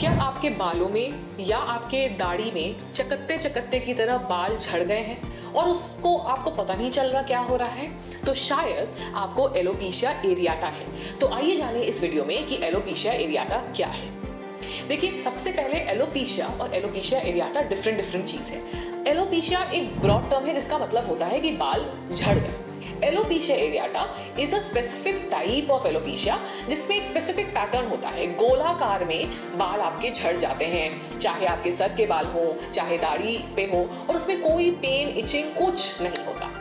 क्या आपके बालों में या आपके दाढ़ी में चकत्ते चकत्ते की तरह बाल झड़ गए हैं और उसको आपको पता नहीं चल रहा क्या हो रहा है? तो शायद आपको एलोपेशिया एरियाटा है। तो आइए जानिए इस वीडियो में कि एलोपेशिया एरियाटा क्या है। देखिए, सबसे पहले एलोपेशिया और एलोपेशिया एरियाटा डिफरेंट चीज है। एलोपेशिया एक ब्रॉड टर्म है जिसका मतलब होता है कि बाल झड़ गए। Alopecia areata is a specific type of alopecia जिसमें एक स्पेसिफिक पैटर्न होता है। गोलाकार में बाल आपके झड़ जाते हैं, चाहे आपके सर के बाल हो चाहे दाढ़ी पे हो, और उसमें कोई पेन इचिंग कुछ नहीं होता।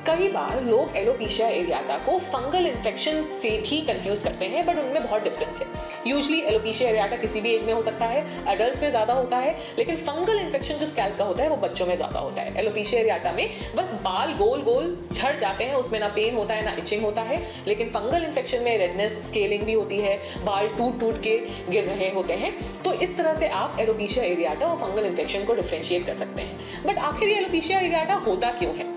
कई बार लोग एलोपेशिया एरियाटा को फंगल इन्फेक्शन से भी कंफ्यूज करते हैं, बट उनमें बहुत डिफरेंस है। यूजुअली एलोपेशिया एरियाटा किसी भी एज में हो सकता है, एडल्ट्स में ज्यादा होता है, लेकिन फंगल इन्फेक्शन जो स्कैल्प का होता है वो बच्चों में ज्यादा होता है। एलोपेशिया एरियाटा में बस बाल गोल गोल झड़ जाते हैं, उसमें ना पेन होता है ना इचिंग होता है, लेकिन फंगल इन्फेक्शन में रेडनेस, स्केलिंग भी होती है, बाल टूट टूट के गिर रहे होते हैं। तो इस तरह से आप एलोपेशिया एरियाटा और फंगल इन्फेक्शन को डिफरेंशिएट कर सकते हैं। बट आखिर ये एलोपेशिया एरियाटा होता क्यों है?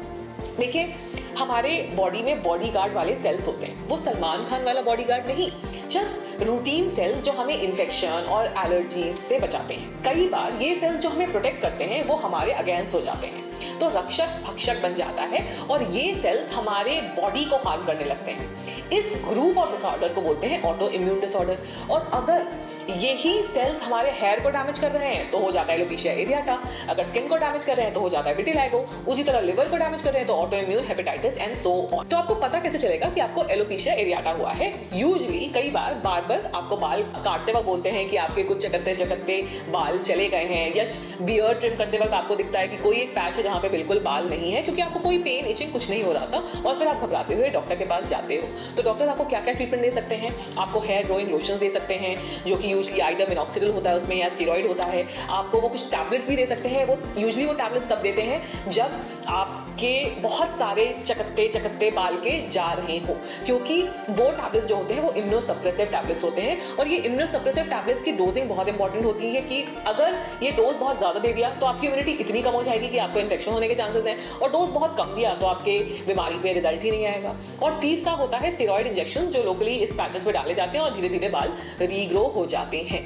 देखिए, हमारे बॉडी में बॉडीगार्ड वाले सेल्स होते हैं। वो सलमान खान वाला बॉडीगार्ड नहीं, जस्ट रूटीन सेल्स जो हमें इन्फेक्शन और एलर्जीज से बचाते हैं। कई बार ये सेल्स जो हमें प्रोटेक्ट करते हैं वो हमारे अगेंस्ट हो जाते हैं, तो रक्षक भक्षक बन जाता है और ये सेल्स हमारे बॉडी को हार्म करने लगते हैं। इस ग्रुप ऑफ डिसऑर्डर को बोलते हैं ऑटो इम्यून डिसऑर्डर। और अगर यही सेल्स हमारे हेयर को डैमेज कर रहे हैं तो हो जाता है एलोपेशिया एरियाटा। अगर स्किन को डैमेज कर रहे हैं तो हो जाता है विटिलिगो। उसी तरह लिवर को डैमेज कर रहे हैं तो auto immune hepatitis and so on. तो आपको पता कैसे चलेगा कि आपको एलोपेशिया एरियाटा हुआ है? यूजुअली कई बार बार्बर आपको बाल काटते वक्त बोलते हैं कि आपके कुछ चकत्ते चकत्ते बाल चले गए हैं, या बियर्ड ट्रिम करते वक्त आपको दिखता है कि कोई एक पैच है जहां पे बिल्कुल बाल नहीं है, क्योंकि आपको कोई पेन इचिंग कुछ नहीं हो रहा था, और फिर आप घबराते हुए डॉक्टर के पास जाते हो। तो डॉक्टर आपको क्या क्या ट्रीटमेंट दे सकते हैं? आपको हेयर ग्रोइंग लोशन दे सकते हैं जो कि यूजुअली आइदर मिनॉक्सिडिल होता है उसमें या स्टेरॉइड होता है। आपको वो कुछ टैबलेट्स भी दे सकते हैं। वो यूजुअली वो टैबलेट्स तब देते हैं जब आपके बहुत सारे चकत्ते चकत्ते बाल के जा रहे हो, क्योंकि वो टैबलेट्स जो होते हैं वो इम्यूनोसप्रेसिव टैबलेट्स होते हैं। और ये इम्यूनोसप्रेसिव टैबलेट्स की डोजिंग बहुत इंपॉर्टेंट होती है कि अगर ये डोज बहुत ज्यादा दे दिया तो आपकी इम्यूनिटी इतनी कम हो जाएगी कि आपको इन्फेक्शन होने के चांसेस हैं, और डोज बहुत कम दिया तो आपके बीमारी पे रिजल्ट ही नहीं आएगा। और तीसरा होता है स्टेरॉइड इंजेक्शन, जो लोकली इस पैचेस पे डाले जाते हैं और धीरे धीरे बाल रीग्रो हो जाते हैं।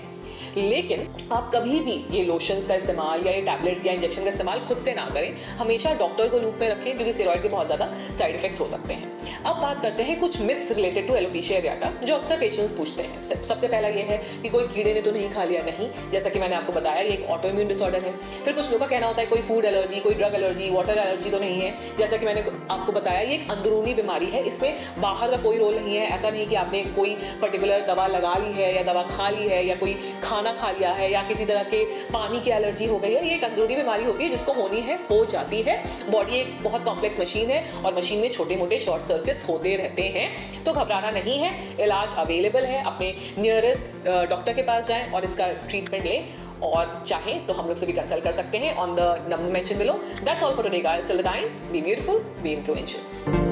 लेकिन आप कभी भी ये लोशंस का इस्तेमाल या ये टैबलेट या इंजेक्शन का इस्तेमाल खुद से ना करें। हमेशा डॉक्टर को लूप में रखें, क्योंकि स्टेरॉइड के बहुत ज़्यादा साइड इफेक्ट्स हो सकते हैं। अब बात करते हैं कुछ मिथ्स रिलेटेड टू एलोपेशिया एरियाटा जो अक्सर पेशेंट्स पूछते हैं। सबसे पहला ये है कि कोई कीड़े ने तो नहीं खा लिया। नहीं, जैसा कि मैंने आपको बताया, ये एक ऑटो इम्यून डिसऑर्डर है। फिर कुछ लोगों का कहना होता है कोई फूड एलर्जी, कोई ड्रग एलर्जी, वाटर एलर्जी तो नहीं है। जैसा कि मैंने आपको बताया, ये एक अंदरूनी बीमारी है, इसमें बाहर का कोई रोल नहीं है। ऐसा नहीं कि आपने कोई पर्टिकुलर दवा लगा ली है या दवा खा ली है या कोई खाना खा लिया है या किसी तरह के पानी की एलर्जी हो गई है। ये एक अंदरूनी बीमारी होती है जिसको होनी है, हो जाती है। बॉडी एक बहुत कॉम्प्लेक्स मशीन है और मशीन में छोटे मोटे शॉर्ट सर्किट्स होते रहते हैं, तो घबराना नहीं है। इलाज अवेलेबल है, अपने नियरेस्ट डॉक्टर के पास जाएं और इसका ट्रीटमेंट लें, और चाहें तो हम लोग से भी कंसल्ट कर सकते हैं on the number mention below. That's all for today guys. Till the time, be beautiful, be influential.